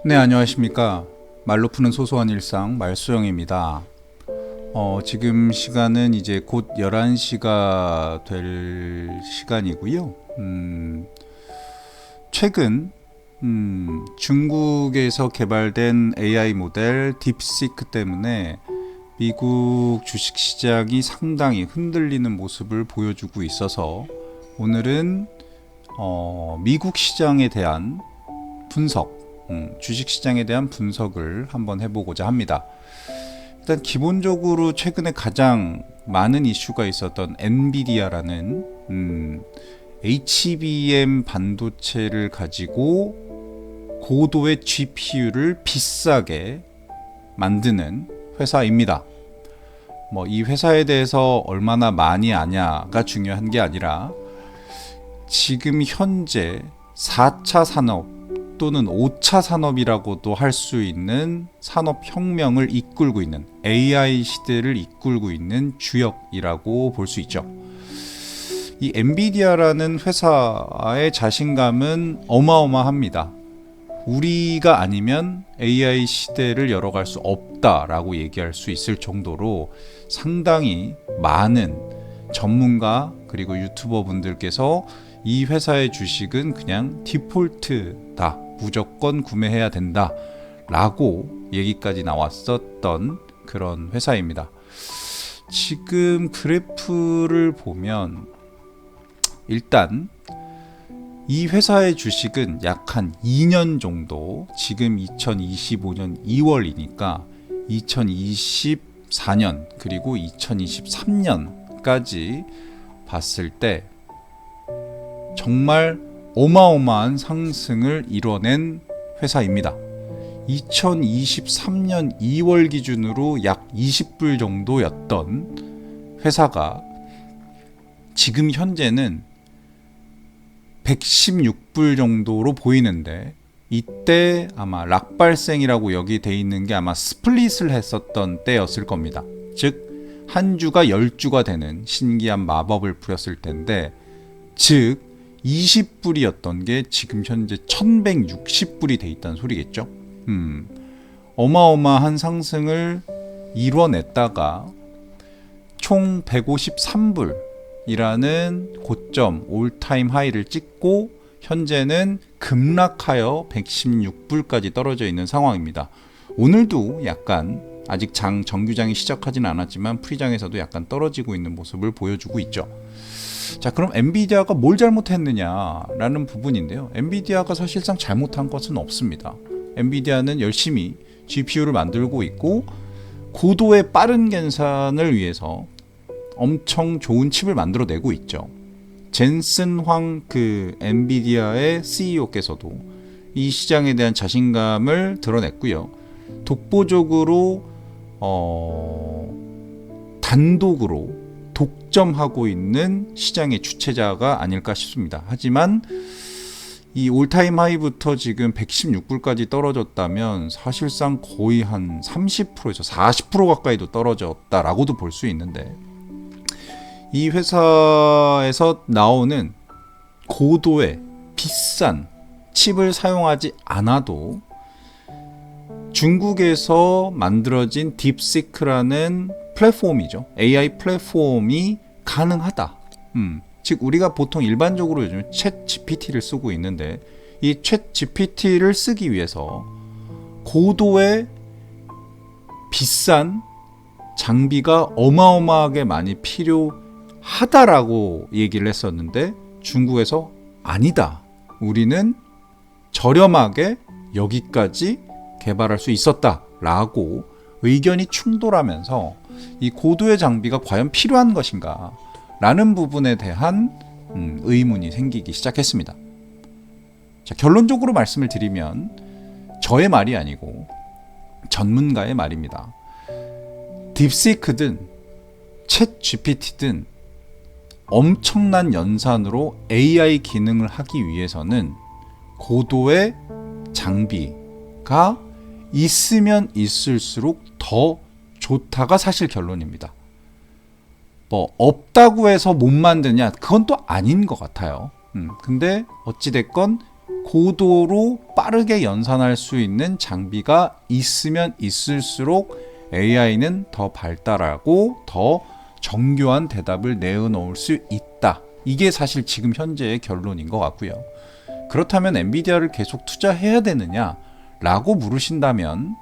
네, 안녕하십니까. 말로 푸는 소소한 일상 말수영입니다. 지금 시간은 이제 곧 11시가 될 시간이고요. 최근 중국에서 개발된 AI 모델 딥시크 때문에 미국 주식시장이 상당히 흔들리는 모습을 보여주고 있어서 오늘은 미국 시장에 대한 분석, 주식시장에 대한 분석을 한번 해보고자 합니다. 일단 기본적으로 최근에 가장 많은 이슈가 있었던 엔비디아라는 HBM 반도체를 가지고 고도의 GPU를 비싸게 만드는 회사입니다. 이 회사에 대해서 얼마나 많이 아냐가 중요한 게 아니라 지금 현재 4차 산업 또는 5차 산업이라고도 할 수 있는 산업혁명을 이끌고 있는 AI 시대를 이끌고 있는 주역이라고 볼 수 있죠. 이 엔비디아라는 회사의 자신감은 어마어마합니다. 우리가 아니면 AI 시대를 열어갈 수 없다라고 얘기할 수 있을 정도로 상당히 많은 전문가 그리고 유튜버 분들께서 이 회사의 주식은 그냥 디폴트다, 무조건 구매해야 된다 라고 얘기까지 나왔었던 그런 회사입니다. 지금 그래프를 보면 일단 이 회사의 주식은 약 한 2년 정도, 지금 2025년 2월이니까 2024년 그리고 2023년까지 봤을 때 정말 어마어마한 상승을 이뤄낸 회사입니다. 2023년 2월 기준으로 약 20불 정도였던 회사가 지금 현재는 116불 정도로 보이는데, 이때 아마 락발생이라고 여기 돼 있는 게 아마 스플릿을 했었던 때였을 겁니다. 즉 한 주가 10주가 되는 신기한 마법을 부렸을 텐데, 즉 20불이었던 게 지금 현재 1160불이 돼 있다는 소리겠죠. 어마어마한 상승을 이뤄냈다가 총 153불이라는 고점 올타임 하이를 찍고 현재는 급락하여 116불까지 떨어져 있는 상황입니다. 오늘도 약간 아직 정규장이 시작하진 않았지만 프리장에서도 약간 떨어지고 있는 모습을 보여주고 있죠. 자, 그럼 엔비디아가 뭘 잘못했느냐라는 부분인데요. 엔비디아가 사실상 잘못한 것은 없습니다. 엔비디아는 열심히 GPU를 만들고 있고 고도의 빠른 계산을 위해서 엄청 좋은 칩을 만들어내고 있죠. 젠슨 황 엔비디아의 CEO께서도 이 시장에 대한 자신감을 드러냈고요. 독보적으로 단독으로 독점하고 있는 시장의 주체자가 아닐까 싶습니다. 하지만 이 올타임 하이부터 지금 116불까지 떨어졌다면 사실상 거의 한 30%에서 40% 가까이도 떨어졌다라고도 볼 수 있는데, 이 회사에서 나오는 고도의 비싼 칩을 사용하지 않아도 중국에서 만들어진 딥시크라는 플랫폼이죠. AI 플랫폼이 가능하다. 즉 우리가 보통 일반적으로 요즘 챗 GPT를 쓰고 있는데, 이 챗 GPT를 쓰기 위해서 고도의 비싼 장비가 어마어마하게 많이 필요하다라고 얘기를 했었는데, 중국에서 아니다, 우리는 저렴하게 여기까지 개발할 수 있었다라고 의견이 충돌하면서 이 고도의 장비가 과연 필요한 것인가 라는 부분에 대한 의문이 생기기 시작했습니다. 자, 결론적으로 말씀을 드리면 저의 말이 아니고 전문가의 말입니다. 딥시크든 챗 GPT든 엄청난 연산으로 AI 기능을 하기 위해서는 고도의 장비가 있으면 있을수록 더 좋다가 사실 결론입니다. 없다고 해서 못 만드냐, 그건 또 아닌 것 같아요. 근데 어찌됐건 고도로 빠르게 연산할 수 있는 장비가 있으면 있을수록 AI는 더 발달하고 더 정교한 대답을 내어놓을 수 있다. 이게 사실 지금 현재의 결론인 것 같고요. 그렇다면 엔비디아를 계속 투자해야 되느냐? 라고 물으신다면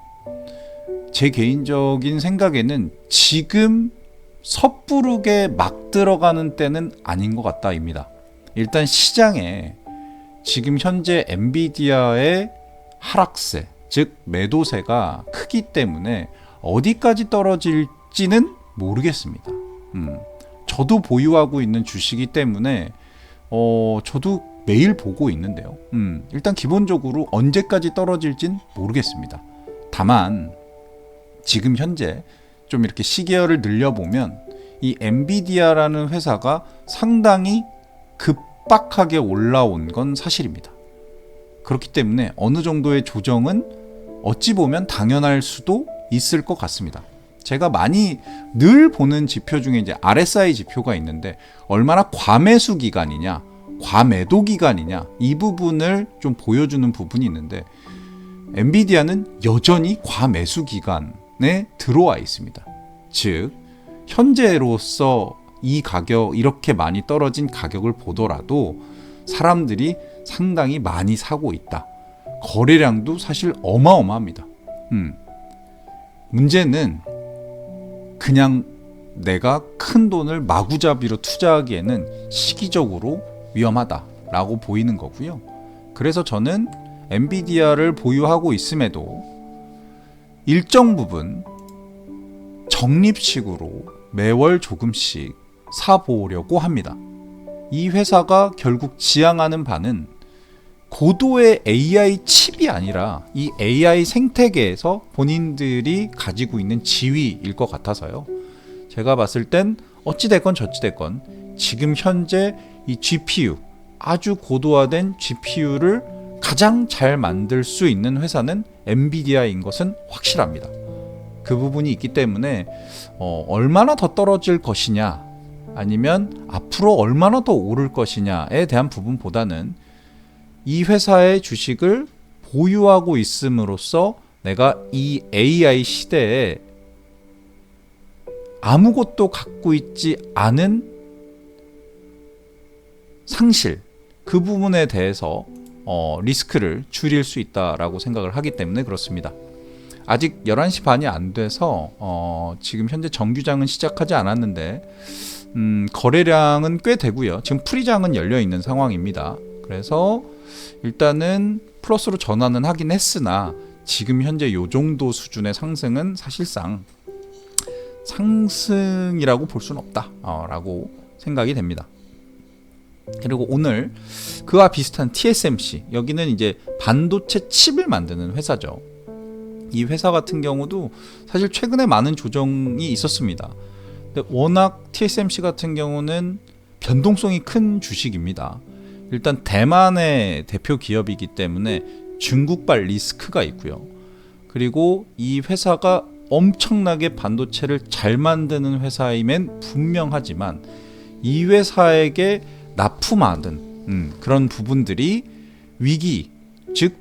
제 개인적인 생각에는 지금 섣부르게 막 들어가는 때는 아닌 것 같다입니다. 일단 시장에 지금 현재 엔비디아의 하락세, 즉 매도세가 크기 때문에 어디까지 떨어질지는 모르겠습니다. 저도 보유하고 있는 주식이기 때문에 저도 매일 보고 있는데요. 일단 기본적으로 언제까지 떨어질진 모르겠습니다. 다만 지금 현재 좀 이렇게 시계열을 늘려보면 이 엔비디아라는 회사가 상당히 급박하게 올라온 건 사실입니다. 그렇기 때문에 어느 정도의 조정은 어찌 보면 당연할 수도 있을 것 같습니다. 제가 많이 늘 보는 지표 중에 이제 RSI 지표가 있는데 얼마나 과매수 기간이냐, 과매도 기간이냐 이 부분을 좀 보여주는 부분이 있는데 엔비디아는 여전히 과매수 기간에 들어와 있습니다. 즉 현재로서 이 가격 이렇게 많이 떨어진 가격을 보더라도 사람들이 상당히 많이 사고 있다. 거래량도 사실 어마어마합니다. 문제는 그냥 내가 큰 돈을 마구잡이로 투자하기에는 시기적으로 위험하다라고 보이는 거고요. 그래서 저는 엔비디아를 보유하고 있음에도 일정 부분 적립식으로 매월 조금씩 사보려고 합니다. 이 회사가 결국 지향하는 바는 고도의 AI 칩이 아니라 이 AI 생태계에서 본인들이 가지고 있는 지위일 것 같아서요. 제가 봤을 땐 어찌됐건 저찌됐건 지금 현재 이 GPU, 아주 고도화된 GPU를 가장 잘 만들 수 있는 회사는 엔비디아인 것은 확실합니다. 그 부분이 있기 때문에 얼마나 더 떨어질 것이냐 아니면 앞으로 얼마나 더 오를 것이냐에 대한 부분보다는 이 회사의 주식을 보유하고 있음으로써 내가 이 AI 시대에 아무것도 갖고 있지 않은 상실, 그 부분에 대해서 리스크를 줄일 수 있다라고 생각을 하기 때문에 그렇습니다. 아직 11시 반이 안 돼서 지금 현재 정규장은 시작하지 않았는데 거래량은 꽤 되고요. 지금 프리장은 열려 있는 상황입니다. 그래서 일단은 플러스로 전환은 하긴 했으나 지금 현재 요 정도 수준의 상승은 사실상 상승이라고 볼 수는 없다 라고 생각이 됩니다. 그리고 오늘 그와 비슷한 TSMC, 여기는 이제 반도체 칩을 만드는 회사죠. 이 회사 같은 경우도 사실 최근에 많은 조정이 있었습니다. 근데 워낙 TSMC 같은 경우는 변동성이 큰 주식입니다. 일단 대만의 대표 기업이기 때문에 중국발 리스크가 있고요. 그리고 이 회사가 엄청나게 반도체를 잘 만드는 회사임엔 분명하지만 이 회사에게 납품하는 그런 부분들이 위기, 즉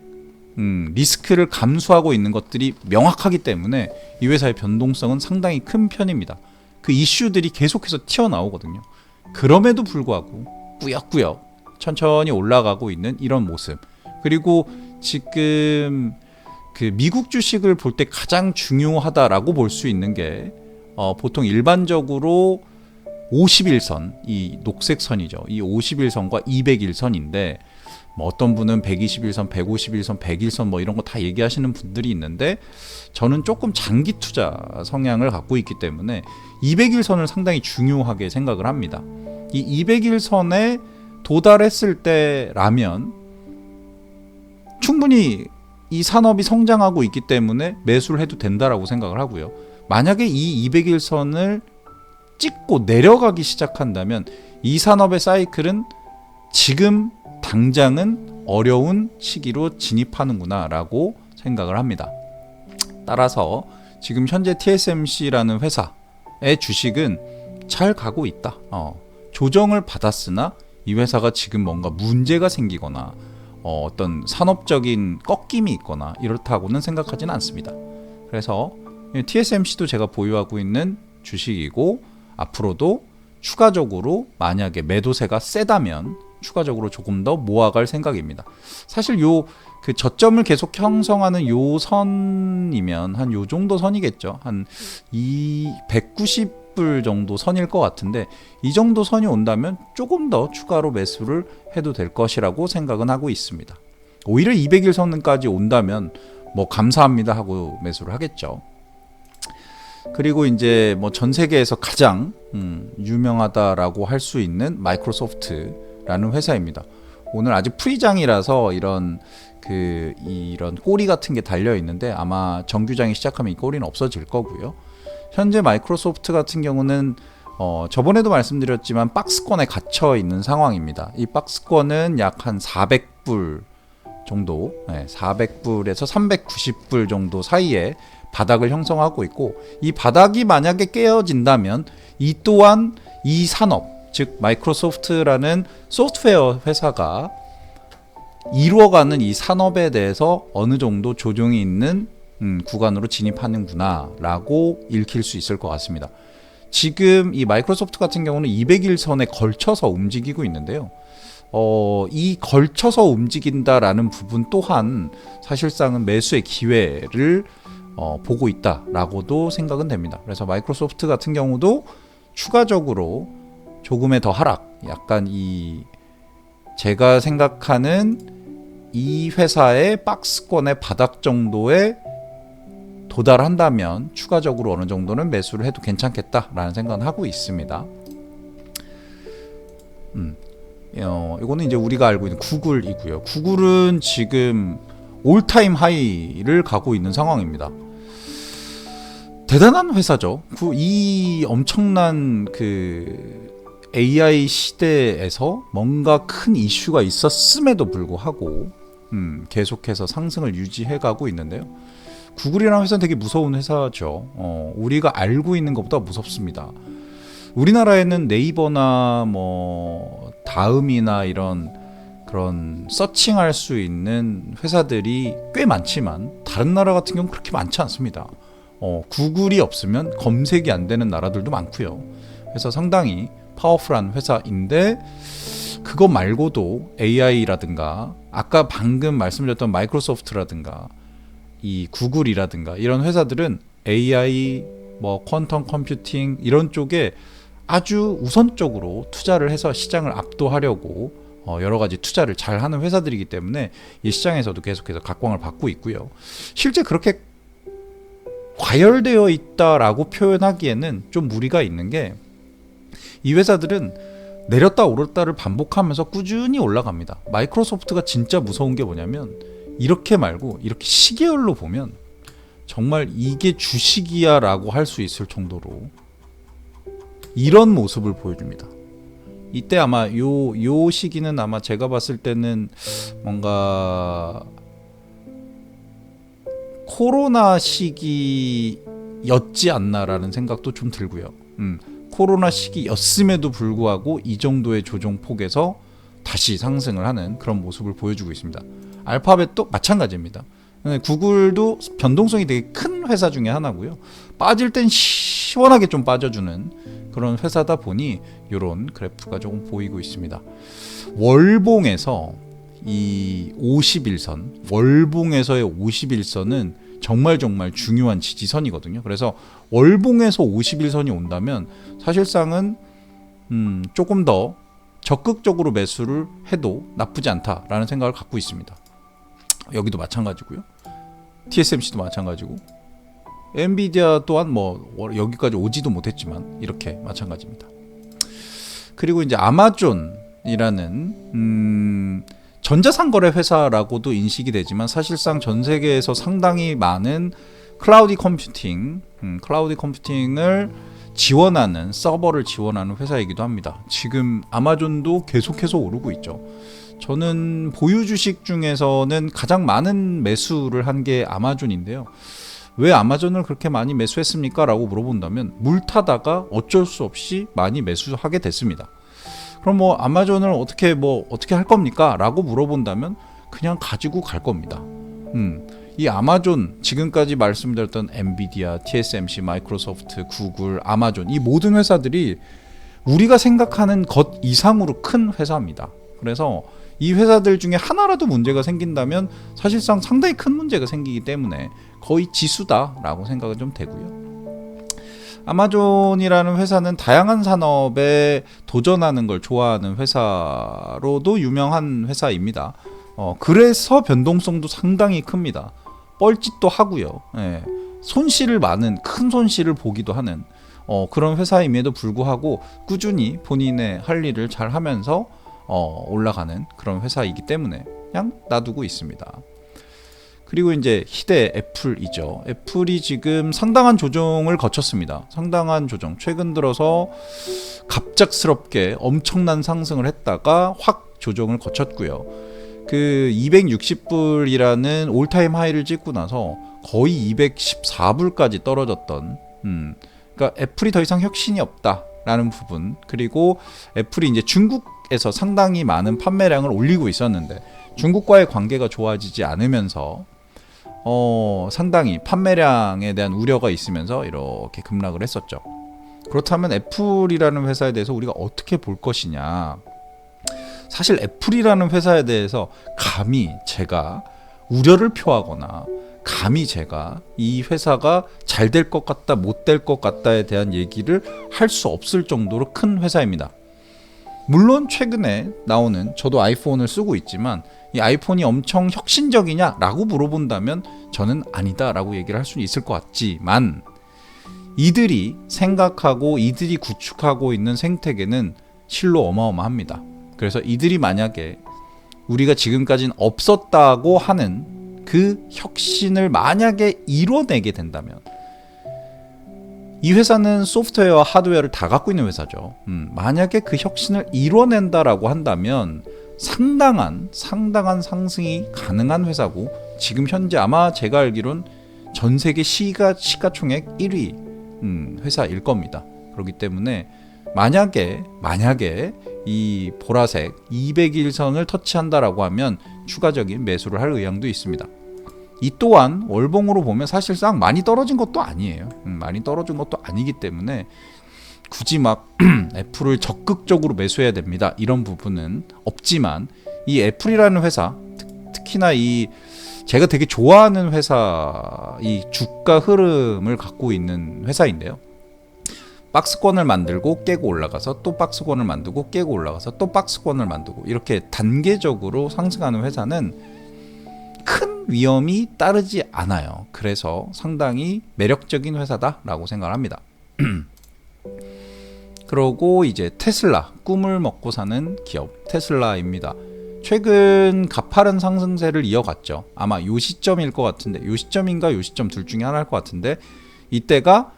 리스크를 감수하고 있는 것들이 명확하기 때문에 이 회사의 변동성은 상당히 큰 편입니다. 그 이슈들이 계속해서 튀어나오거든요. 그럼에도 불구하고 꾸역꾸역 천천히 올라가고 있는 이런 모습. 그리고 지금 그 미국 주식을 볼 때 가장 중요하다라고 볼 수 있는 게 보통 일반적으로 51선, 이 녹색 선이죠. 이 51선과 201선인데 뭐 어떤 분은 121선, 151선, 101선 뭐 이런 거 다 얘기하시는 분들이 있는데 저는 조금 장기 투자 성향을 갖고 있기 때문에 201선을 상당히 중요하게 생각을 합니다. 이 201선에 도달했을 때라면 충분히 이 산업이 성장하고 있기 때문에 매수를 해도 된다라고 생각을 하고요. 만약에 이 201선을 찍고 내려가기 시작한다면 이 산업의 사이클은 지금 당장은 어려운 시기로 진입하는구나 라고 생각을 합니다. 따라서 지금 현재 TSMC라는 회사의 주식은 잘 가고 있다. 조정을 받았으나 이 회사가 지금 뭔가 문제가 생기거나 어떤 산업적인 꺾임이 있거나 이렇다고는 생각하지는 않습니다. 그래서 TSMC도 제가 보유하고 있는 주식이고 앞으로도 추가적으로 만약에 매도세가 세다면 추가적으로 조금 더 모아갈 생각입니다. 사실 그 저점을 계속 형성하는 요 선이면 한 요 정도 선이겠죠. 한 190불 정도 선일 것 같은데 이 정도 선이 온다면 조금 더 추가로 매수를 해도 될 것이라고 생각은 하고 있습니다. 오히려 200일선까지 온다면 뭐 감사합니다 하고 매수를 하겠죠. 그리고 이제 뭐 전 세계에서 가장 유명하다라고 할 수 있는 마이크로소프트라는 회사입니다. 오늘 아직 프리장이라서 이런 꼬리 같은 게 달려 있는데 아마 정규장이 시작하면 이 꼬리는 없어질 거고요. 현재 마이크로소프트 같은 경우는 저번에도 말씀드렸지만 박스권에 갇혀 있는 상황입니다. 이 박스권은 약 한 400불 정도, 400불에서 390불 정도 사이에 바닥을 형성하고 있고, 이 바닥이 만약에 깨어진다면 이 또한 이 산업, 즉 마이크로소프트라는 소프트웨어 회사가 이루어가는 이 산업에 대해서 어느 정도 조정이 있는 구간으로 진입하는구나 라고 읽힐 수 있을 것 같습니다. 지금 이 마이크로소프트 같은 경우는 200일선에 걸쳐서 움직이고 있는데요. 이 걸쳐서 움직인다라는 부분 또한 사실상은 매수의 기회를 보고 있다라고도 생각은 됩니다. 그래서 마이크로소프트 같은 경우도 추가적으로 조금의 더 하락, 약간 제가 생각하는 이 회사의 박스권의 바닥 정도에 도달한다면 추가적으로 어느 정도는 매수를 해도 괜찮겠다라는 생각은 하고 있습니다. 이거는 이제 우리가 알고 있는 구글이고요. 구글은 지금 올타임 하이를 가고 있는 상황입니다. 대단한 회사죠. 이 엄청난 AI 시대에서 뭔가 큰 이슈가 있었음에도 불구하고 계속해서 상승을 유지해가고 있는데요. 구글이라는 회사는 되게 무서운 회사죠. 우리가 알고 있는 것보다 무섭습니다. 우리나라에는 네이버나 뭐 다음이나 이런 그런 서칭할 수 있는 회사들이 꽤 많지만 다른 나라 같은 경우는 그렇게 많지 않습니다. 구글이 없으면 검색이 안 되는 나라들도 많고요. 그래서 상당히 파워풀한 회사인데 그거 말고도 AI라든가 아까 방금 말씀드렸던 마이크로소프트라든가 이 구글이라든가 이런 회사들은 AI, 뭐 퀀텀 컴퓨팅 이런 쪽에 아주 우선적으로 투자를 해서 시장을 압도하려고 여러 가지 투자를 잘 하는 회사들이기 때문에 이 시장에서도 계속해서 각광을 받고 있고요. 실제 그렇게 과열되어 있다라고 표현하기에는 좀 무리가 있는 게 이 회사들은 내렸다 오르다를 반복하면서 꾸준히 올라갑니다. 마이크로소프트가 진짜 무서운 게 뭐냐면 이렇게 말고 이렇게 시계열로 보면 정말 이게 주식이야 라고 할 수 있을 정도로 이런 모습을 보여줍니다. 이때 아마 요 시기는 아마 제가 봤을 때는 뭔가 코로나 시기였지 않나라는 생각도 좀 들고요. 코로나 시기였음에도 불구하고 이 정도의 조정폭에서 다시 상승을 하는 그런 모습을 보여주고 있습니다. 알파벳도 마찬가지입니다. 구글도 변동성이 되게 큰 회사 중에 하나고요. 빠질 땐 시원하게 좀 빠져주는 그런 회사다 보니 이런 그래프가 조금 보이고 있습니다. 월봉에서 이 51선, 월봉에서의 51선은 정말 중요한 지지선이거든요. 그래서 월봉에서 51선이 온다면 사실상은 조금 더 적극적으로 매수를 해도 나쁘지 않다라는 생각을 갖고 있습니다. 여기도 마찬가지고요. TSMC도 마찬가지고 엔비디아 또한 뭐 여기까지 오지도 못했지만 이렇게 마찬가지입니다. 그리고 이제 아마존이라는 전자상거래 회사라고도 인식이 되지만 사실상 전 세계에서 상당히 많은 클라우드 컴퓨팅을 지원하는 서버를 지원하는 회사이기도 합니다. 지금 아마존도 계속해서 오르고 있죠. 저는 보유 주식 중에서는 가장 많은 매수를 한 게 아마존인데요. 왜 아마존을 그렇게 많이 매수했습니까? 라고 물어본다면 물 타다가 어쩔 수 없이 많이 매수하게 됐습니다. 그럼 뭐 아마존을 어떻게 할 겁니까? 라고 물어본다면 그냥 가지고 갈 겁니다. 이 아마존, 지금까지 말씀드렸던 엔비디아, TSMC, 마이크로소프트, 구글, 아마존, 이 모든 회사들이 우리가 생각하는 것 이상으로 큰 회사입니다. 그래서 이 회사들 중에 하나라도 문제가 생긴다면 사실상 상당히 큰 문제가 생기기 때문에 거의 지수다라고 생각은 좀 되고요. 아마존이라는 회사는 다양한 산업에 도전하는 걸 좋아하는 회사로도 유명한 회사입니다. 그래서 변동성도 상당히 큽니다. 뻘짓도 하고요. 예, 큰 손실을 보기도 하는 그런 회사임에도 불구하고 꾸준히 본인의 할 일을 잘 하면서 올라가는 그런 회사이기 때문에 그냥 놔두고 있습니다. 그리고 이제 희대 애플이죠. 애플이 지금 상당한 조정을 거쳤습니다. 상당한 조정. 최근 들어서 갑작스럽게 엄청난 상승을 했다가 확 조정을 거쳤고요. 그 260불이라는 올타임 하이를 찍고 나서 거의 214불까지 떨어졌던 그러니까 애플이 더 이상 혁신이 없다라는 부분, 그리고 애플이 이제 중국에서 상당히 많은 판매량을 올리고 있었는데 중국과의 관계가 좋아지지 않으면서 상당히 판매량에 대한 우려가 있으면서 이렇게 급락을 했었죠. 그렇다면 애플이라는 회사에 대해서 우리가 어떻게 볼 것이냐. 사실 애플이라는 회사에 대해서 감히 제가 우려를 표하거나 감히 제가 이 회사가 잘 될 것 같다, 못 될 것 같다에 대한 얘기를 할 수 없을 정도로 큰 회사입니다. 물론 최근에 나오는, 저도 아이폰을 쓰고 있지만 이 아이폰이 엄청 혁신적이냐라고 물어본다면 저는 아니다라고 얘기를 할 수는 있을 것 같지만, 이들이 생각하고 이들이 구축하고 있는 생태계는 실로 어마어마합니다. 그래서 이들이 만약에 우리가 지금까지는 없었다고 하는 그 혁신을 만약에 이뤄내게 된다면, 이 회사는 소프트웨어와 하드웨어를 다 갖고 있는 회사죠. 만약에 그 혁신을 이뤄낸다라고 한다면 상당한 상승이 가능한 회사고, 지금 현재 아마 제가 알기론 전 세계 시가총액 1위 회사일 겁니다. 그렇기 때문에 만약에 이 보라색 200일선을 터치한다라고 하면 추가적인 매수를 할 의향도 있습니다. 이 또한 월봉으로 보면 사실상 많이 떨어진 것도 아니에요. 많이 떨어진 것도 아니기 때문에 굳이 막 애플을 적극적으로 매수해야 됩니다, 이런 부분은 없지만, 이 애플이라는 회사, 특히나 이 제가 되게 좋아하는 회사, 이 주가 흐름을 갖고 있는 회사인데요. 박스권을 만들고 깨고 올라가서 또 박스권을 만들고 깨고 올라가서 또 박스권을 만들고, 이렇게 단계적으로 상승하는 회사는 큰 위험이 따르지 않아요. 그래서 상당히 매력적인 회사다라고 생각을 합니다. 그러고 이제 테슬라, 꿈을 먹고 사는 기업 테슬라입니다. 최근 가파른 상승세를 이어갔죠. 아마 요 시점일 것 같은데, 요 시점인가 요 시점 둘 중에 하나일 것 같은데, 이때가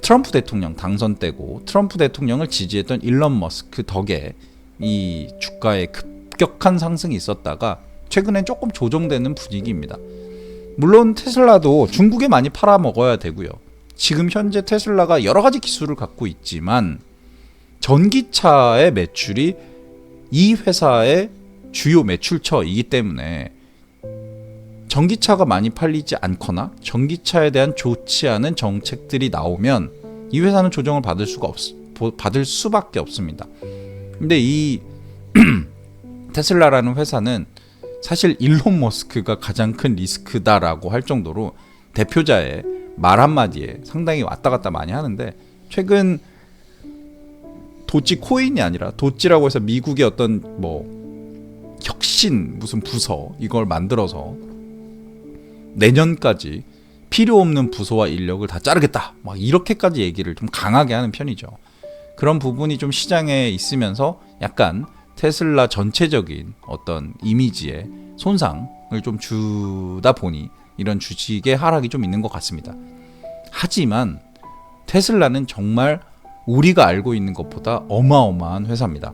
트럼프 대통령 당선 때고, 트럼프 대통령을 지지했던 일론 머스크 덕에 이 주가에 급격한 상승이 있었다가 최근엔 조금 조정되는 분위기입니다. 물론 테슬라도 중국에 많이 팔아먹어야 되고요. 지금 현재 테슬라가 여러 가지 기술을 갖고 있지만 전기차의 매출이 이 회사의 주요 매출처이기 때문에 전기차가 많이 팔리지 않거나 전기차에 대한 좋지 않은 정책들이 나오면 이 회사는 조정을 받을 수밖에 없습니다. 근데 이 테슬라라는 회사는 사실 일론 머스크가 가장 큰 리스크다라고 할 정도로 대표자의 말 한마디에 상당히 왔다 갔다 많이 하는데, 최근 도지 코인이 아니라 도지라고 해서 미국의 어떤 혁신 무슨 부서 이걸 만들어서 내년까지 필요 없는 부서와 인력을 다 자르겠다, 막 이렇게까지 얘기를 좀 강하게 하는 편이죠. 그런 부분이 좀 시장에 있으면서 약간 테슬라 전체적인 어떤 이미지에 손상을 좀 주다 보니 이런 주식의 하락이 좀 있는 것 같습니다. 하지만 테슬라는 정말 우리가 알고 있는 것보다 어마어마한 회사입니다.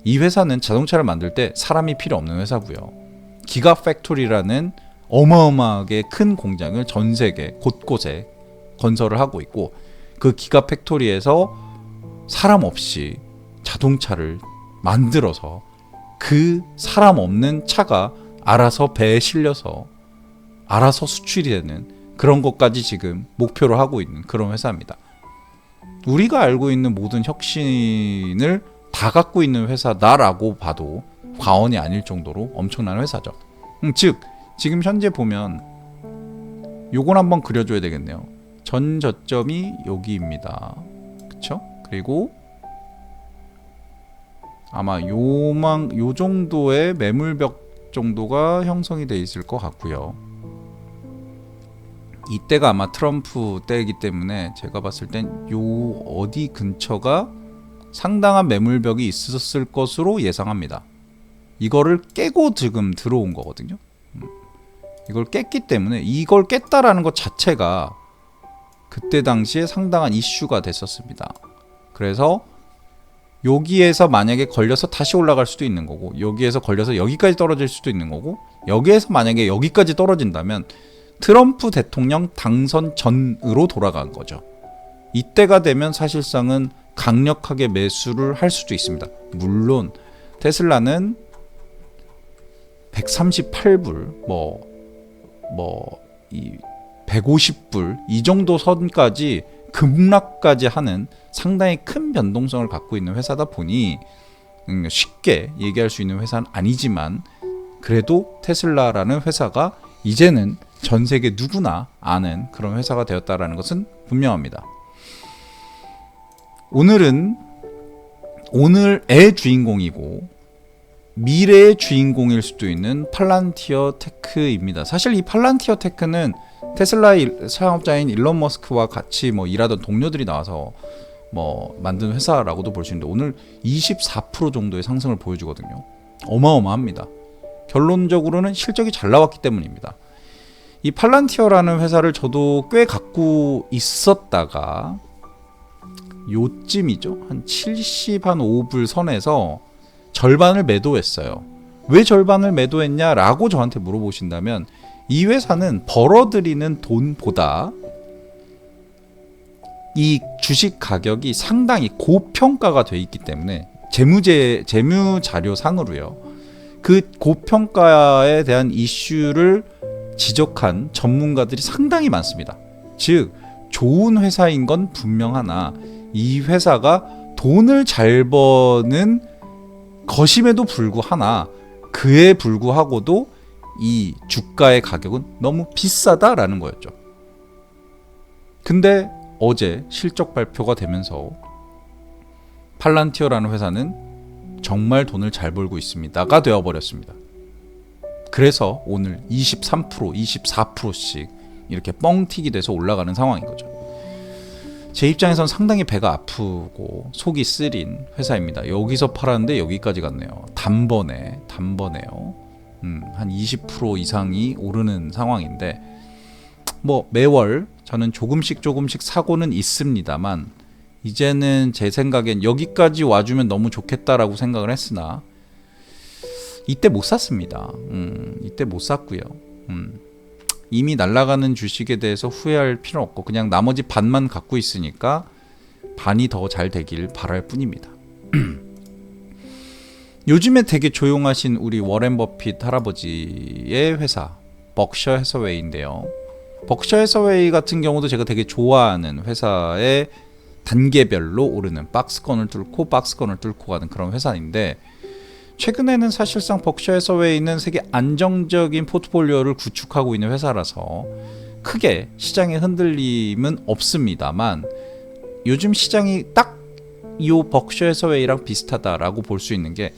이 회사는 자동차를 만들 때 사람이 필요 없는 회사고요. 기가 팩토리라는 어마어마하게 큰 공장을 전 세계 곳곳에 건설을 하고 있고, 그 기가 팩토리에서 사람 없이 자동차를 만들어서 그 사람 없는 차가 알아서 배에 실려서 알아서 수출이 되는 그런 것까지 지금 목표로 하고 있는 그런 회사입니다. 우리가 알고 있는 모든 혁신을 다 갖고 있는 회사다라고 봐도 과언이 아닐 정도로 엄청난 회사죠. 즉 지금 현재 보면 요건 한번 그려줘야 되겠네요. 전 저점이 여기입니다. 그쵸? 그리고 아마 요 정도의 매물벽 정도가 형성이 돼 있을 것 같고요. 이때가 아마 트럼프 때이기 때문에 제가 봤을 땐 요 어디 근처가 상당한 매물벽이 있었을 것으로 예상합니다. 이거를 깨고 지금 들어온 거거든요. 이걸 깼기 때문에 이걸 깼다라는 것 자체가 그때 당시에 상당한 이슈가 됐었습니다. 그래서 여기에서 만약에 걸려서 다시 올라갈 수도 있는 거고, 여기에서 걸려서 여기까지 떨어질 수도 있는 거고, 여기에서 만약에 여기까지 떨어진다면 트럼프 대통령 당선 전으로 돌아간 거죠. 이때가 되면 사실상은 강력하게 매수를 할 수도 있습니다. 물론 테슬라는 138불, 이 150불 이 정도 선까지 급락까지 하는 상당히 큰 변동성을 갖고 있는 회사다 보니 쉽게 얘기할 수 있는 회사는 아니지만, 그래도 테슬라라는 회사가 이제는 전 세계 누구나 아는 그런 회사가 되었다라는 것은 분명합니다. 오늘은 오늘의 주인공이고 미래의 주인공일 수도 있는 팔란티어 테크입니다. 사실 이 팔란티어 테크는 테슬라의 창업자인 일론 머스크와 같이 일하던 동료들이 나와서 만든 회사라고도 볼 수 있는데, 오늘 24% 정도의 상승을 보여주거든요. 어마어마합니다. 결론적으로는 실적이 잘 나왔기 때문입니다. 이 팔란티어라는 회사를 저도 꽤 갖고 있었다가 요쯤이죠. 한 75불 선에서 절반을 매도했어요. 왜 절반을 매도했냐라고 저한테 물어보신다면, 이 회사는 벌어들이는 돈보다 이 주식 가격이 상당히 고평가가 돼 있기 때문에 재무 자료상으로요, 그 고평가에 대한 이슈를 지적한 전문가들이 상당히 많습니다. 즉 좋은 회사인 건 분명하나 이 회사가 돈을 잘 버는 것임에도 불구하나 그에 불구하고도 이 주가의 가격은 너무 비싸다라는 거였죠. 근데 어제 실적 발표가 되면서 팔란티어라는 회사는 정말 돈을 잘 벌고 있습니다가 되어버렸습니다. 그래서 오늘 23%, 24%씩 이렇게 뻥튀기 돼서 올라가는 상황인 거죠. 제 입장에선 상당히 배가 아프고 속이 쓰린 회사입니다. 여기서 팔았는데 여기까지 갔네요. 단번에요. 한 20% 이상이 오르는 상황인데, 매월 저는 조금씩 사고는 있습니다만, 이제는 제 생각엔 여기까지 와주면 너무 좋겠다라고 생각을 했으나 이때 못 샀습니다. 이때 못 샀고요. 이미 날아가는 주식에 대해서 후회할 필요는 없고 그냥 나머지 반만 갖고 있으니까 반이 더 잘 되길 바랄 뿐입니다. 요즘에 되게 조용하신 우리 워렌 버핏 할아버지의 회사 벅셔 해서웨이인데요. 벅셔 해서웨이 같은 경우도 제가 되게 좋아하는 회사의 단계별로 오르는 박스권을 뚫고 가는 그런 회사인데, 최근에는 사실상 벅셔 해서웨이는 세계 안정적인 포트폴리오를 구축하고 있는 회사라서 크게 시장의 흔들림은 없습니다만, 요즘 시장이 딱 이 벅셔 해서웨이랑 비슷하다라고 볼 수 있는 게,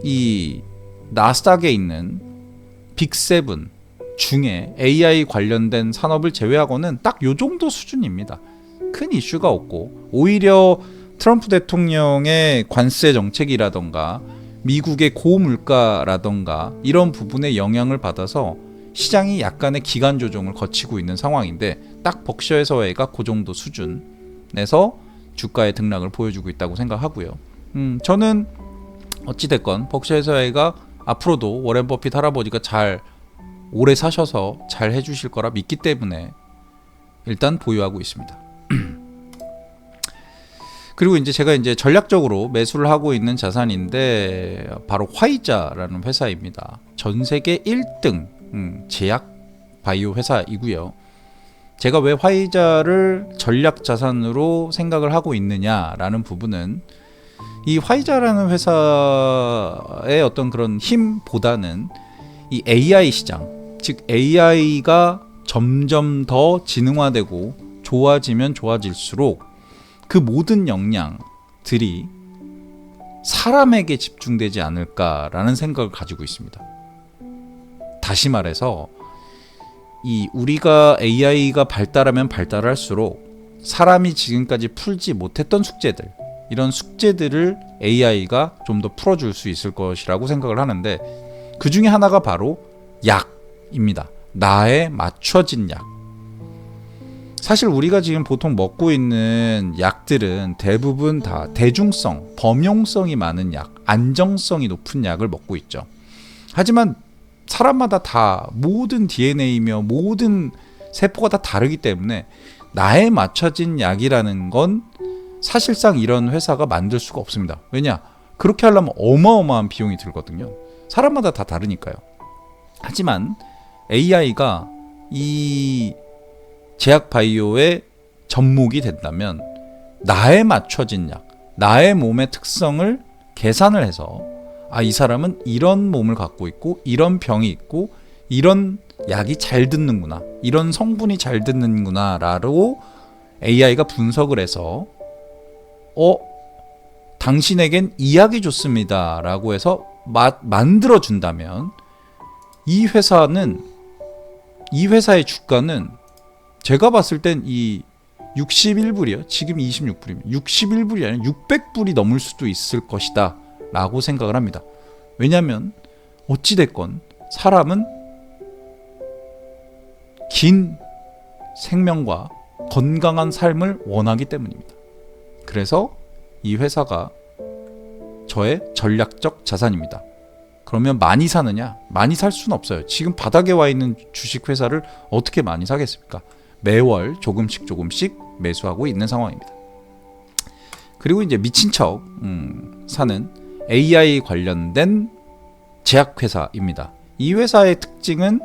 이 나스닥에 있는 빅7 중에 AI 관련된 산업을 제외하고는 딱 요 정도 수준입니다. 큰 이슈가 없고, 오히려 트럼프 대통령의 관세 정책이라던가 미국의 고물가라던가 이런 부분에 영향을 받아서 시장이 약간의 기간 조정을 거치고 있는 상황인데, 딱 벅셔 해서웨이가 그 정도 수준에서 주가의 등락을 보여주고 있다고 생각하고요. 저는 어찌됐건 벅셔 해서웨이가 앞으로도 워렌 버핏 할아버지가 잘 오래 사셔서 잘 해주실 거라 믿기 때문에 일단 보유하고 있습니다. 그리고 이제 제가 이제 전략적으로 매수를 하고 있는 자산인데 바로 화이자라는 회사입니다. 전 세계 1등 제약 바이오 회사이고요. 제가 왜 화이자를 전략 자산으로 생각을 하고 있느냐라는 부분은 이 화이자라는 회사의 어떤 그런 힘보다는 이 AI 시장, 즉 AI가 점점 더 지능화되고 좋아지면 좋아질수록 그 모든 역량들이 사람에게 집중되지 않을까라는 생각을 가지고 있습니다. 다시 말해서 이 우리가 AI가 발달하면 발달할수록 사람이 지금까지 풀지 못했던 숙제들, 이런 숙제들을 AI가 좀 더 풀어줄 수 있을 것이라고 생각을 하는데, 그 중에 하나가 바로 약입니다. 나에 맞춰진 약. 사실 우리가 지금 보통 먹고 있는 약들은 대부분 다 대중성, 범용성이 많은 약, 안정성이 높은 약을 먹고 있죠. 하지만 사람마다 다 모든 DNA며 모든 세포가 다 다르기 때문에 나에 맞춰진 약이라는 건 사실상 이런 회사가 만들 수가 없습니다. 왜냐? 그렇게 하려면 어마어마한 비용이 들거든요. 사람마다 다 다르니까요. 하지만 AI가 이 제약 바이오의 접목이 된다면 나에 맞춰진 약, 나의 몸의 특성을 계산을 해서 이 사람은 이런 몸을 갖고 있고 이런 병이 있고 이런 약이 잘 듣는구나, 이런 성분이 잘 듣는구나 라고 AI가 분석을 해서 당신에겐 이 약이 좋습니다 라고 해서 만들어 준다면 이 회사의 주가는 제가 봤을 땐 이 61불이요. 지금 26불이면 61불이 아니라 600불이 넘을 수도 있을 것이다 라고 생각을 합니다. 왜냐하면 어찌됐건 사람은 긴 생명과 건강한 삶을 원하기 때문입니다. 그래서 이 회사가 저의 전략적 자산입니다. 그러면 많이 사느냐? 많이 살 수는 없어요. 지금 바닥에 와 있는 주식회사를 어떻게 많이 사겠습니까? 매월 조금씩 매수하고 있는 상황입니다. 그리고 이제 미친 척 사는 AI 관련된 제약회사입니다. 이 회사의 특징은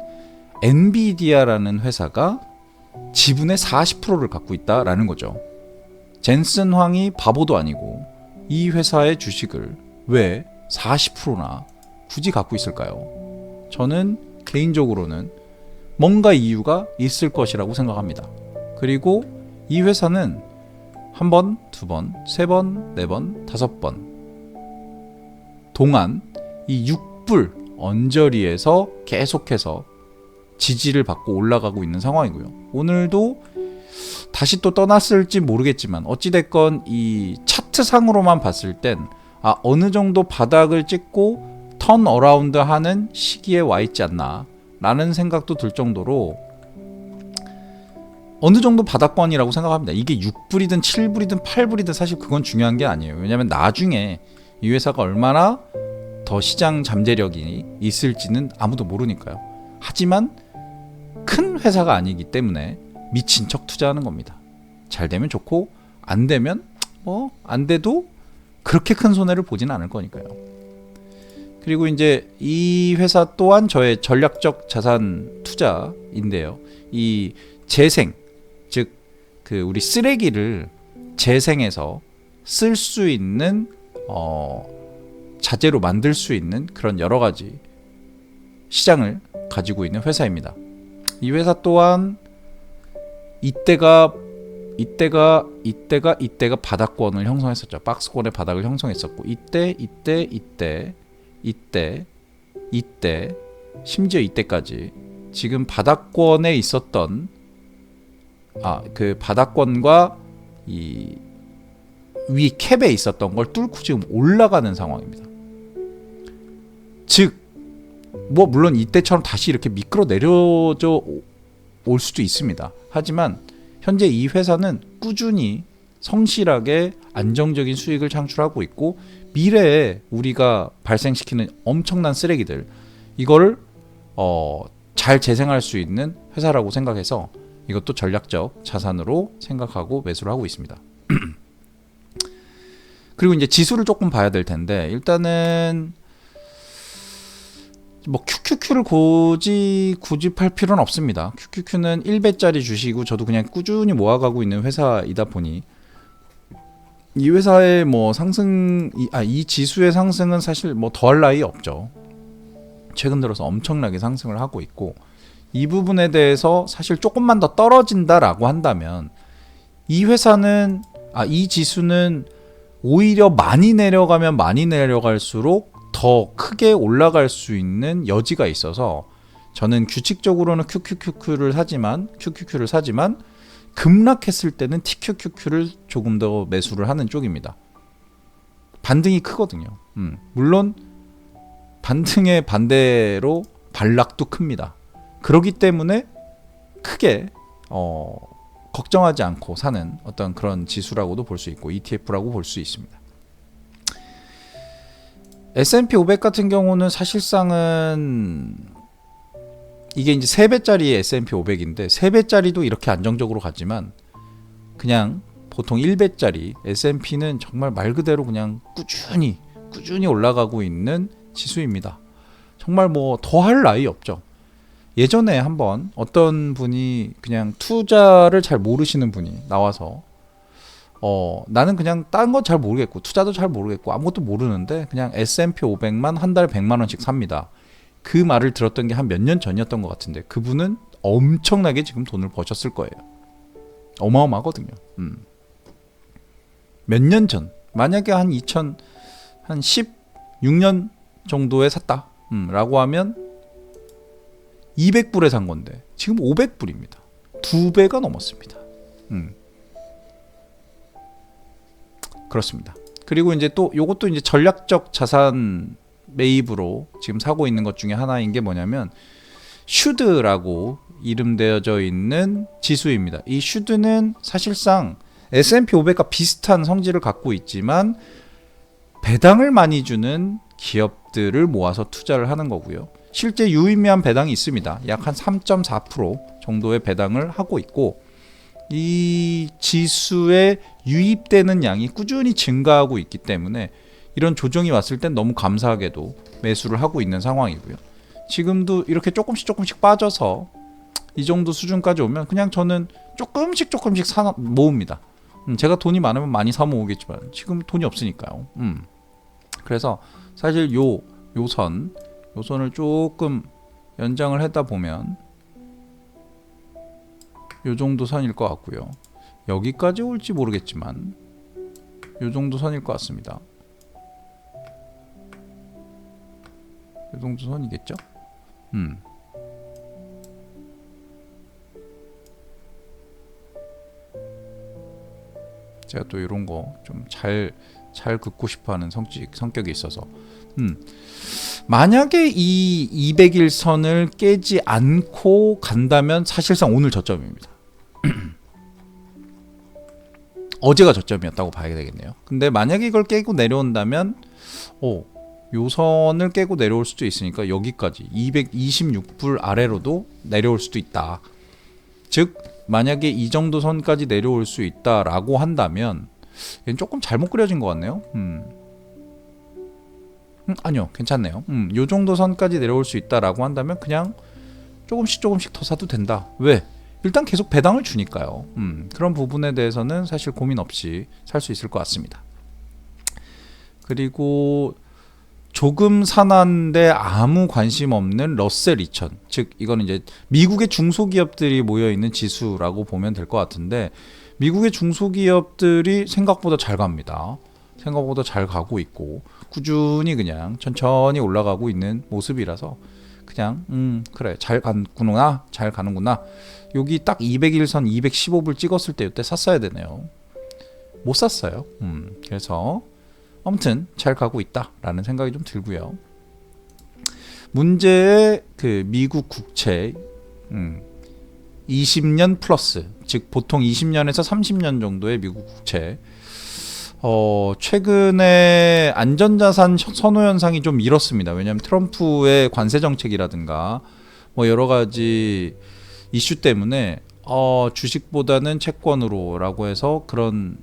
엔비디아라는 회사가 지분의 40%를 갖고 있다라는 거죠. 젠슨 황이 바보도 아니고 이 회사의 주식을 왜 40%나 굳이 갖고 있을까요? 저는 개인적으로는 뭔가 이유가 있을 것이라고 생각합니다. 그리고 이 회사는 한 번, 두 번, 세 번, 네 번, 다섯 번 동안 이 6불 언저리에서 계속해서 지지를 받고 올라가고 있는 상황이고요. 오늘도 다시 또 떠났을지 모르겠지만 어찌됐건 이 차트상으로만 봤을 땐 어느 정도 바닥을 찍고 턴 어라운드 하는 시기에 와 있지 않나 라는 생각도 들 정도로 어느 정도 바닥권이라고 생각합니다. 이게 6불이든 7불이든 8불이든 사실 그건 중요한 게 아니에요. 왜냐하면 나중에 이 회사가 얼마나 더 시장 잠재력이 있을지는 아무도 모르니까요. 하지만 큰 회사가 아니기 때문에 미친 척 투자하는 겁니다. 잘 되면 좋고 안 되면 안 돼도 그렇게 큰 손해를 보지는 않을 거니까요. 그리고 이제 이 회사 또한 저의 전략적 자산 투자인데요. 이 재생, 즉 그 우리 쓰레기를 재생해서 쓸 수 있는 자재로 만들 수 있는 그런 여러 가지 시장을 가지고 있는 회사입니다. 이 회사 또한 이때가 바닥권을 형성했었죠. 박스권의 바닥을 형성했었고 이때 심지어 이때까지 지금 바닥권에 있었던 그 바닥권과 이 위 캡에 있었던 걸 뚫고 지금 올라가는 상황입니다. 즉 물론 이때처럼 다시 이렇게 미끄러 내려져 올 수도 있습니다. 하지만 현재 이 회사는 꾸준히 성실하게 안정적인 수익을 창출하고 있고 미래에 우리가 발생시키는 엄청난 쓰레기들 이거를 잘 재생할 수 있는 회사라고 생각해서 이것도 전략적 자산으로 생각하고 매수를 하고 있습니다. 그리고 이제 지수를 조금 봐야 될 텐데 일단은 뭐 QQQ를 고집할 필요는 없습니다. QQQ는 1배짜리 주식이고 저도 그냥 꾸준히 모아가고 있는 회사이다 보니 이 회사의 뭐 상승, 이 지수의 상승은 사실 뭐 더할 나위 없죠. 최근 들어서 엄청나게 상승을 하고 있고 이 부분에 대해서 사실 조금만 더 떨어진다라고 한다면 이 회사는 이 지수는 오히려 많이 내려가면 많이 내려갈수록 더 크게 올라갈 수 있는 여지가 있어서 저는 규칙적으로는 QQQ를 사지만 급락했을 때는 TQQQ를 조금 더 매수를 하는 쪽입니다. 반등이 크거든요. 물론 반등의 반대로 반락도 큽니다. 그렇기 때문에 크게 걱정하지 않고 사는 어떤 그런 지수라고도 볼 수 있고 ETF라고 볼 수 있습니다. S&P 500 같은 경우는 사실상은 이게 이제 3배짜리 S&P 500인데 3배짜리도 이렇게 안정적으로 갔지만 그냥 보통 1배짜리 S&P는 정말 말 그대로 그냥 꾸준히 올라가고 있는 지수입니다. 정말 뭐 더할 나위 없죠. 예전에 한번 어떤 분이 그냥 투자를 잘 모르시는 분이 나와서 나는 그냥 딴 건 잘 모르겠고 투자도 잘 모르겠고 아무것도 모르는데 그냥 S&P 500만 한 달에 100만 원씩 삽니다. 그 말을 들었던 게 한 몇 년 전이었던 것 같은데 그분은 엄청나게 지금 돈을 버셨을 거예요. 어마어마하거든요. 몇 년 전 만약에 한 16년 정도에 샀다 라고 하면 200불에 산 건데 지금 500불입니다. 2배가 넘었습니다. 그렇습니다. 그리고 이제 또 요것도 이제 전략적 자산 매입으로 지금 사고 있는 것 중에 하나인 게 뭐냐면 슈드라고 이름되어져 있는 지수입니다. 이 슈드는 사실상 S&P 500과 비슷한 성질을 갖고 있지만 배당을 많이 주는 기업들을 모아서 투자를 하는 거고요. 실제 유의미한 배당이 있습니다. 약 한 3.4% 정도의 배당을 하고 있고 이 지수에 유입되는 양이 꾸준히 증가하고 있기 때문에 이런 조정이 왔을 땐 너무 감사하게도 매수를 하고 있는 상황이고요. 지금도 이렇게 조금씩 빠져서 이 정도 수준까지 오면 그냥 저는 조금씩 모읍니다. 제가 돈이 많으면 많이 사 모으겠지만 지금 돈이 없으니까요. 그래서 사실 요 선을 조금 연장을 하다 보면 요 정도 선일 것 같고요. 여기까지 올지 모르겠지만 요 정도 선일 것 같습니다. 요 정도 선이겠죠? 제가 또 이런 거 좀 잘 긋고 싶어하는 성격이 있어서 만약에 이 200일선을 깨지 않고 간다면 사실상 오늘 저점입니다. 어제가 저점이었다고 봐야 되겠네요. 근데 만약에 이걸 깨고 내려온다면 요 선을 깨고 내려올 수도 있으니까 여기까지 226불 아래로도 내려올 수도 있다. 즉 만약에 이 정도 선까지 내려올 수 있다라고 한다면 얘는 조금 잘못 그려진 것 같네요. 아니요, 괜찮네요. 요 정도 선까지 내려올 수 있다라고 한다면 그냥 조금씩 더 사도 된다. 왜? 일단 계속 배당을 주니까요. 그런 부분에 대해서는 사실 고민 없이 살 수 있을 것 같습니다. 그리고 조금 사는데 아무 관심 없는 러셀 2000, 즉 이거는 이제 미국의 중소기업들이 모여 있는 지수라고 보면 될 것 같은데 미국의 중소기업들이 생각보다 잘 갑니다. 생각보다 잘 가고 있고 꾸준히 그냥 천천히 올라가고 있는 모습이라서 그냥 그래 잘 가는구나. 여기 딱 200일선 215불 찍었을 때 이때 샀어야 되네요. 못 샀어요. 그래서 아무튼 잘 가고 있다라는 생각이 좀 들고요. 문제의 그 미국 국채 20년 플러스, 즉 보통 20년에서 30년 정도의 미국 국채 최근에 안전자산 선호 현상이 좀 일었습니다. 왜냐하면 트럼프의 관세 정책이라든가 뭐 여러 가지 이슈 때문에 주식보다는 채권으로라고 해서 그런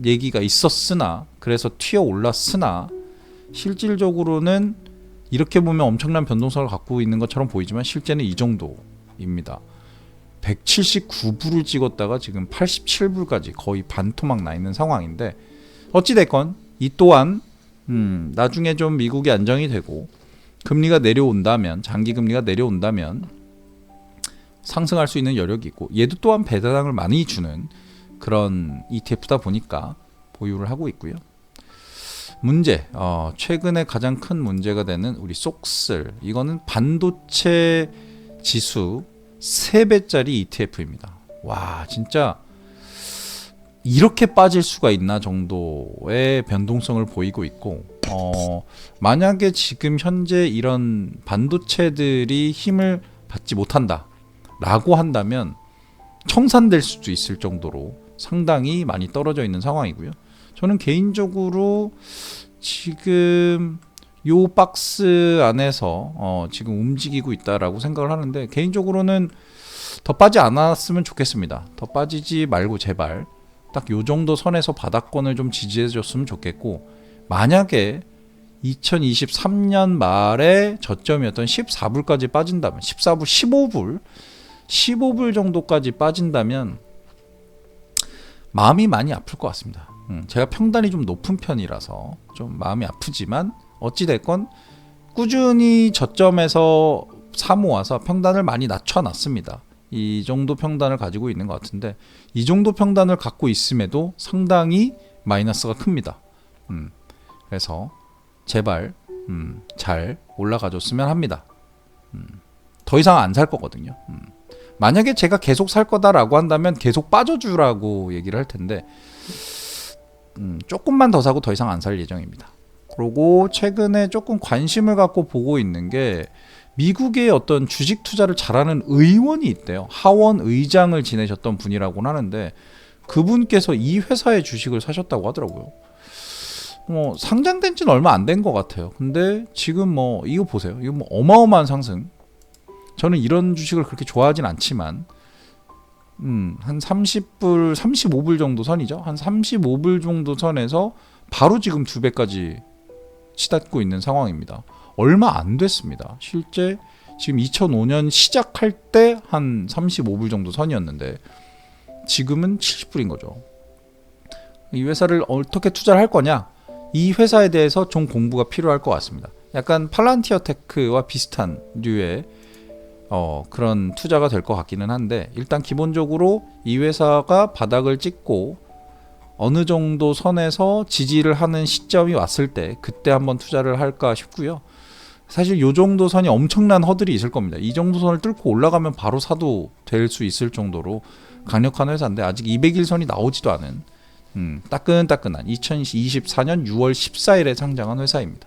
얘기가 있었으나, 그래서 튀어 올랐으나 실질적으로는 이렇게 보면 엄청난 변동성을 갖고 있는 것처럼 보이지만 실제는 이 정도입니다. 179불을 찍었다가 지금 87불까지 거의 반토막 나 있는 상황인데, 어찌됐건 이 또한 나중에 좀 미국이 안정이 되고 금리가 내려온다면, 장기 금리가 내려온다면 상승할 수 있는 여력이 있고, 얘도 또한 배당을 많이 주는 그런 ETF다 보니까 보유를 하고 있고요. 문제, 최근에 가장 큰 문제가 되는 우리 속슬, 이거는 반도체 지수 3배짜리 ETF입니다. 와, 진짜 이렇게 빠질 수가 있나 정도의 변동성을 보이고 있고, 만약에 지금 현재 이런 반도체들이 힘을 받지 못한다 라고 한다면 청산될 수도 있을 정도로 상당히 많이 떨어져 있는 상황이고요. 저는 개인적으로 지금 요 박스 안에서 지금 움직이고 있다라고 생각을 하는데, 개인적으로는 더 빠지 않았으면 좋겠습니다. 더 빠지지 말고 제발 딱 요 정도 선에서 바닥권을 좀 지지해 줬으면 좋겠고, 만약에 2023년 말에 저점이었던 14불까지 빠진다면, 14불, 15불 정도까지 빠진다면 마음이 많이 아플 것 같습니다. 제가 평단이 좀 높은 편이라서 좀 마음이 아프지만, 어찌됐건 꾸준히 저점에서 사모아서 평단을 많이 낮춰놨습니다. 이 정도 평단을 가지고 있는 것 같은데, 이 정도 평단을 갖고 있음에도 상당히 마이너스가 큽니다. 그래서 제발 잘 올라가줬으면 합니다. 더 이상 안 살 거거든요. 만약에 제가 계속 살 거다라고 한다면 계속 빠져주라고 얘기를 할 텐데, 조금만 더 사고 더 이상 안 살 예정입니다. 그리고 최근에 조금 관심을 갖고 보고 있는 게, 미국의 어떤 주식 투자를 잘하는 의원이 있대요. 하원 의장을 지내셨던 분이라고는 하는데, 그분께서 이 회사의 주식을 사셨다고 하더라고요. 상장된 지는 얼마 안 된 것 같아요. 근데 지금 이거 보세요. 이거 어마어마한 상승. 저는 이런 주식을 그렇게 좋아하진 않지만, 한 30불, 35불 정도 선이죠. 한 35불 정도 선에서 바로 지금 2배까지 치닫고 있는 상황입니다. 얼마 안 됐습니다. 실제 지금 2005년 시작할 때 한 35불 정도 선이었는데 지금은 70불인 거죠. 이 회사를 어떻게 투자를 할 거냐? 이 회사에 대해서 좀 공부가 필요할 것 같습니다. 약간 팔란티어 테크와 비슷한 류의 그런 투자가 될 것 같기는 한데, 일단 기본적으로 이 회사가 바닥을 찍고 어느 정도 선에서 지지를 하는 시점이 왔을 때 그때 한번 투자를 할까 싶고요. 사실 요 정도 선이 엄청난 허들이 있을 겁니다. 이 정도 선을 뚫고 올라가면 바로 사도 될 수 있을 정도로 강력한 회사인데, 아직 200일선이 나오지도 않은 따끈따끈한 2024년 6월 14일에 상장한 회사입니다.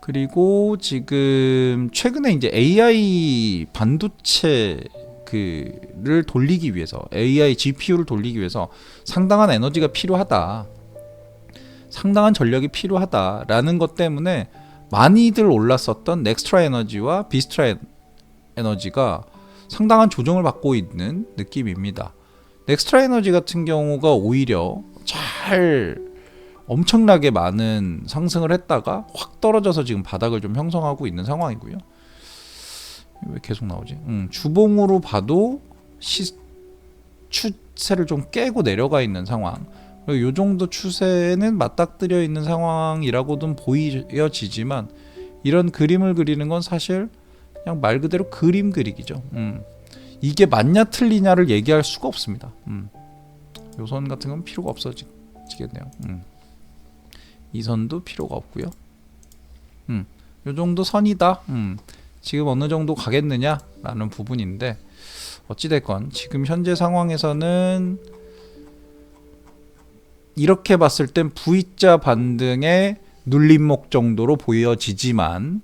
그리고 지금 최근에 이제 AI 반도체를 돌리기 위해서, AI GPU를 돌리기 위해서 상당한 에너지가 필요하다, 상당한 전력이 필요하다라는 것 때문에 많이들 올랐었던 넥스트라 에너지와 비스트라 에너지가 상당한 조정을 받고 있는 느낌입니다. 넥스트라 에너지 같은 경우가 오히려 엄청나게 많은 상승을 했다가 확 떨어져서 지금 바닥을 좀 형성하고 있는 상황이고요. 왜 계속 나오지? 주봉으로 봐도 추세를 좀 깨고 내려가 있는 상황. 이 정도 추세는 맞닥뜨려 있는 상황이라고는 보여지지만, 이런 그림을 그리는 건 사실 그냥 말 그대로 그림 그리기죠. 이게 맞냐 틀리냐를 얘기할 수가 없습니다. 요 선 같은 건 필요가 없어지겠네요. 이 선도 필요가 없고요. 요 정도 선이다. 지금 어느 정도 가겠느냐라는 부분인데, 어찌됐건 지금 현재 상황에서는 이렇게 봤을 땐 V자 반등의 눌림목 정도로 보여지지만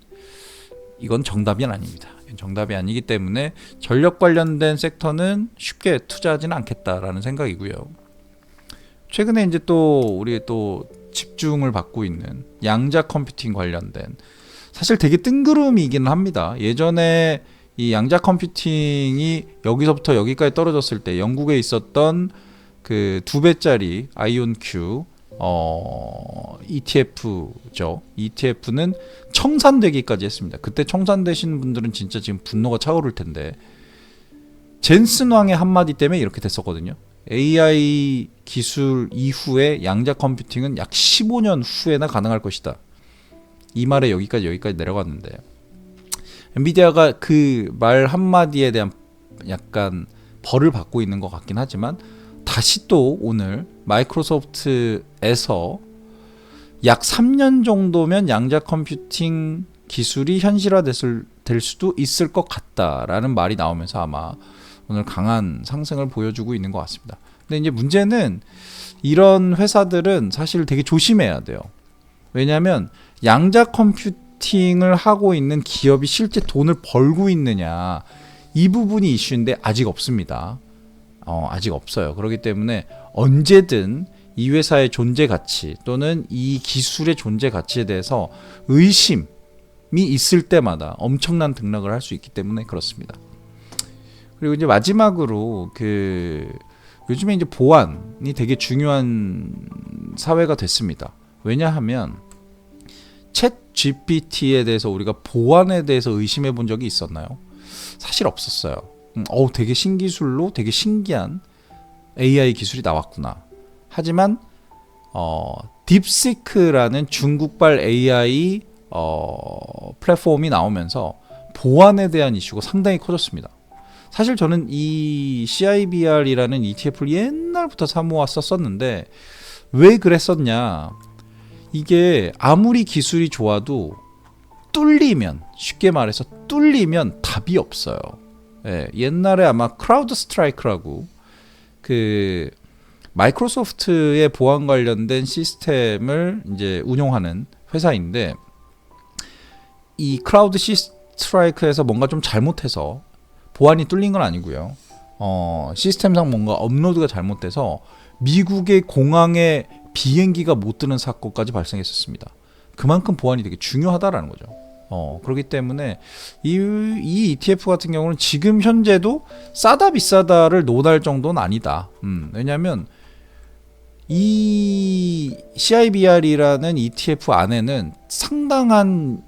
이건 정답이 아닙니다. 정답이 아니기 때문에 전력 관련된 섹터는 쉽게 투자하지는 않겠다라는 생각이고요. 최근에 이제 우리 집중을 받고 있는 양자 컴퓨팅 관련된, 사실 되게 뜬구름이긴 합니다. 예전에 이 양자 컴퓨팅이 여기서부터 여기까지 떨어졌을 때 영국에 있었던 그 2배짜리 아이온Q ETF죠. ETF는 청산되기까지 했습니다. 그때 청산되신 분들은 진짜 지금 분노가 차오를 텐데, 젠슨 왕의 한마디 때문에 이렇게 됐었거든요. AI 기술 이후에 양자 컴퓨팅은 약 15년 후에나 가능할 것이다. 이 말에 여기까지 내려갔는데, 엔비디아가 그 말 한마디에 대한 약간 벌을 받고 있는 것 같긴 하지만, 다시 또 오늘 마이크로소프트에서 약 3년 정도면 양자 컴퓨팅 기술이 현실화될 수도 있을 것 같다라는 말이 나오면서 아마 오늘 강한 상승을 보여주고 있는 것 같습니다. 근데 이제 문제는 이런 회사들은 사실 되게 조심해야 돼요. 왜냐하면 양자 컴퓨팅을 하고 있는 기업이 실제 돈을 벌고 있느냐, 이 부분이 이슈인데 아직 없습니다. 아직 없어요. 그렇기 때문에 언제든 이 회사의 존재 가치 또는 이 기술의 존재 가치에 대해서 의심이 있을 때마다 엄청난 등락을 할 수 있기 때문에 그렇습니다. 그리고 이제 마지막으로 요즘에 이제 보안이 되게 중요한 사회가 됐습니다. 왜냐하면 챗 GPT에 대해서 우리가 보안에 대해서 의심해 본 적이 있었나요? 사실 없었어요. 되게 신기술로 되게 신기한 AI 기술이 나왔구나. 하지만 딥시크라는 중국발 AI 플랫폼이 나오면서 보안에 대한 이슈가 상당히 커졌습니다. 사실 저는 이 CIBR이라는 ETF를 옛날부터 사모았었는데 왜 그랬었냐, 이게 아무리 기술이 좋아도 쉽게 말해서 뚫리면 답이 없어요. 예, 옛날에 아마 크라우드 스트라이크라고 그 마이크로소프트의 보안 관련된 시스템을 이제 운용하는 회사인데, 이 크라우드 스트라이크에서 뭔가 좀 잘못해서 보안이 뚫린 건 아니고요. 시스템상 뭔가 업로드가 잘못돼서 미국의 공항에 비행기가 못 뜨는 사건까지 발생했었습니다. 그만큼 보안이 되게 중요하다라는 거죠. 그렇기 때문에 이 ETF 같은 경우는 지금 현재도 싸다 비싸다를 논할 정도는 아니다. 왜냐하면 이 CIBR이라는 ETF 안에는 상당한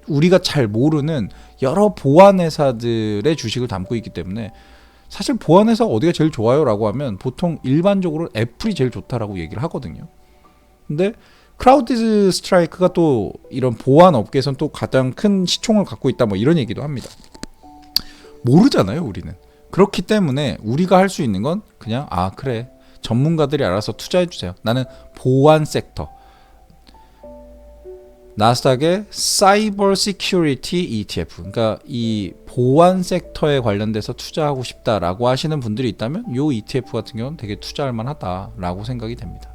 우리가 잘 모르는 여러 보안 회사들의 주식을 담고 있기 때문에, 사실 보안 회사가 어디가 제일 좋아요? 라고 하면 보통 일반적으로 애플이 제일 좋다라고 얘기를 하거든요. 근데 크라우드 스트라이크가 또 이런 보안 업계에서는 또 가장 큰 시총을 갖고 있다, 뭐 이런 얘기도 합니다. 모르잖아요, 우리는. 그렇기 때문에 우리가 할 수 있는 건 그냥 그래, 전문가들이 알아서 투자해 주세요. 나는 보안 섹터, 나스닥의 사이버 시큐리티 ETF, 그러니까 이 보안 섹터에 관련돼서 투자하고 싶다라고 하시는 분들이 있다면 이 ETF 같은 경우는 되게 투자할 만하다라고 생각이 됩니다.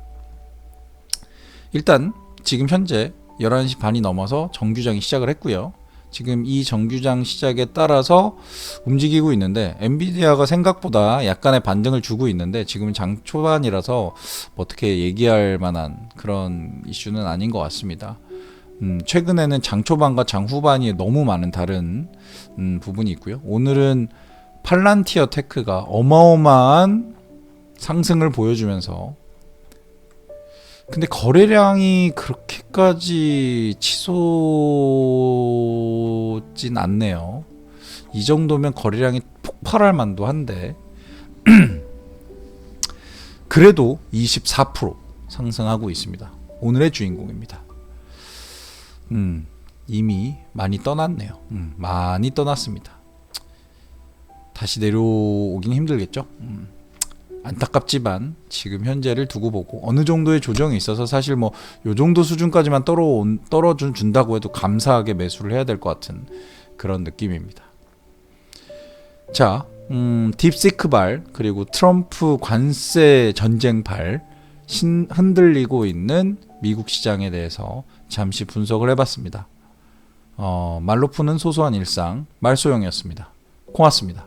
일단 지금 현재 11시 반이 넘어서 정규장이 시작을 했고요. 지금 이 정규장 시작에 따라서 움직이고 있는데, 엔비디아가 생각보다 약간의 반등을 주고 있는데, 지금은 장 초반이라서 어떻게 얘기할 만한 그런 이슈는 아닌 것 같습니다. 최근에는 장 초반과 장 후반이 너무 많은 다른 부분이 있고요. 오늘은 팔란티어 테크가 어마어마한 상승을 보여주면서, 근데 거래량이 그렇게까지 치솟진 않네요. 이 정도면 거래량이 폭발할 만도 한데 그래도 24% 상승하고 있습니다. 오늘의 주인공입니다. 이미 많이 떠났네요. 많이 떠났습니다. 다시 내려오긴 힘들겠죠. 안타깝지만 지금 현재를 두고 보고, 어느 정도의 조정이 있어서 사실 뭐 요 정도 수준까지만 떨어준다고 해도 감사하게 매수를 해야 될 것 같은 그런 느낌입니다. 자, 딥시크발, 그리고 트럼프 관세 전쟁발 흔들리고 있는 미국 시장에 대해서 잠시 분석을 해봤습니다. 말로 푸는 소소한 일상, 말소영이었습니다. 고맙습니다.